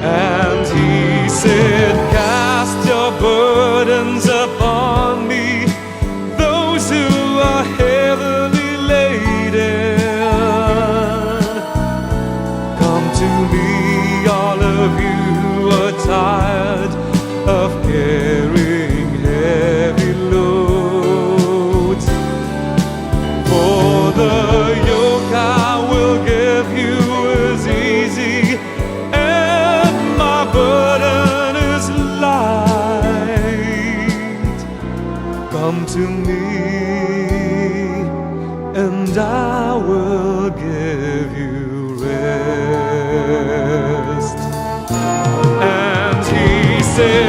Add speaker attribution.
Speaker 1: And he said, cast your burdens upon me, those who are heavily laden. Come to me, all of you who are tired of carrying heavy loads. For the yoke I will give you is easy, and my burden is light. Come to me, and I will give you rest. And he said,